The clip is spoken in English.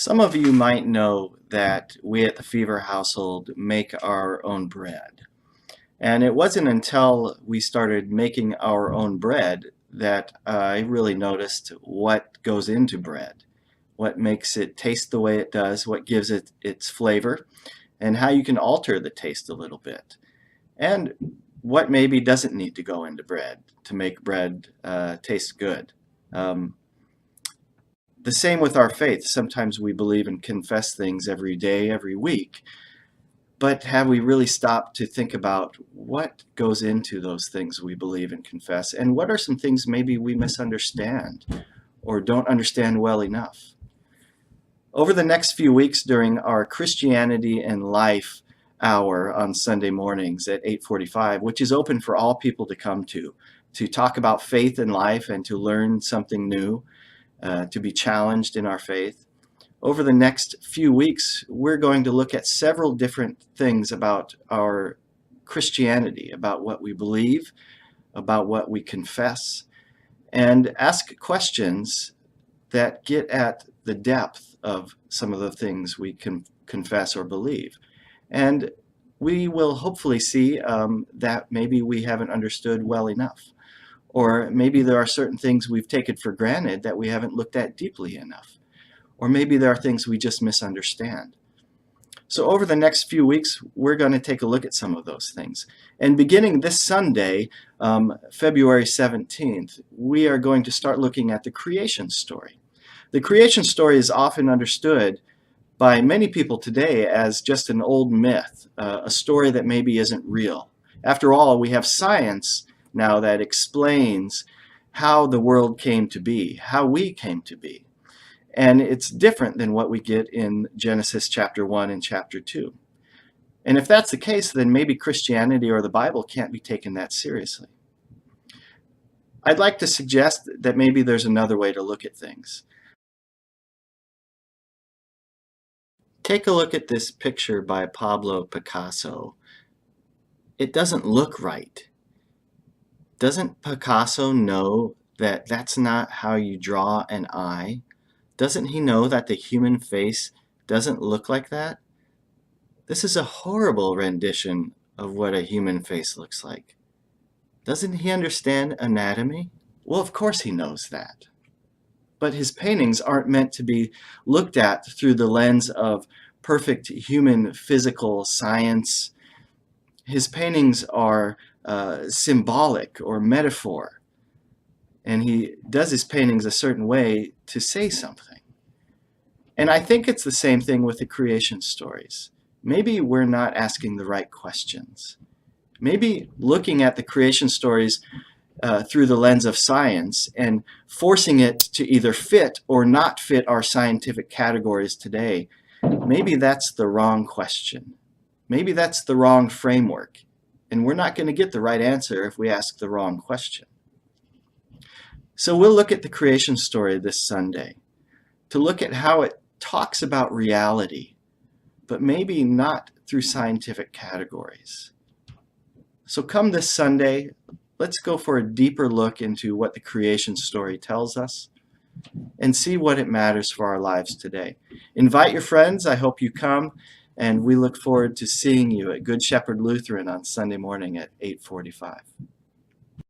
Some of you might know that we at the Fever household make our own bread. And it wasn't until we started making our own bread that I really noticed what goes into bread, what makes it taste the way it does, what gives it its flavor, and how you can alter the taste a little bit. And what maybe doesn't need to go into bread to make bread taste good. The same with our faith. Sometimes we believe and confess things every day, every week, but have we really stopped to think about what goes into those things we believe and confess, and what are some things maybe we misunderstand or don't understand well enough? Over the next few weeks during our Christianity and Life hour on Sunday mornings at 8:45, which is open for all people to come to talk about faith and life and to learn something new, to be challenged in our faith. Over the next few weeks, we're going to look at several different things about our Christianity, about what we believe, about what we confess, and ask questions that get at the depth of some of the things we can confess or believe. And we will hopefully see that maybe we haven't understood well enough. Or maybe there are certain things we've taken for granted that we haven't looked at deeply enough. Or maybe there are things we just misunderstand. So over the next few weeks, we're going to take a look at some of those things. And beginning this Sunday, February 17th, we are going to start looking at the creation story. The creation story is often understood by many people today as just an old myth, a story that maybe isn't real. After all, we have science now that explains how the world came to be, how we came to be. And it's different than what we get in Genesis chapter 1 and chapter 2. And if that's the case, then maybe Christianity or the Bible can't be taken that seriously. I'd like to suggest that maybe there's another way to look at things. Take a look at this picture by Pablo Picasso. It doesn't look right. Doesn't Picasso know that that's not how you draw an eye? Doesn't he know that the human face doesn't look like that? This is a horrible rendition of what a human face looks like. Doesn't he understand anatomy? Well, of course he knows that. But his paintings aren't meant to be looked at through the lens of perfect human physical science. His paintings are symbolic or metaphor, and he does his paintings a certain way to say something. And I think it's the same thing with the creation stories. Maybe we're not asking the right questions. Maybe looking at the creation stories through the lens of science and forcing it to either fit or not fit our scientific categories today, maybe that's the wrong question. Maybe that's the wrong framework. And we're not going to get the right answer if we ask the wrong question. So we'll look at the creation story this Sunday to look at how it talks about reality, but maybe not through scientific categories. So come this Sunday, let's go for a deeper look into what the creation story tells us and see what it matters for our lives today. Invite your friends. I hope you come. And we look forward to seeing you at Good Shepherd Lutheran on Sunday morning at 8:45.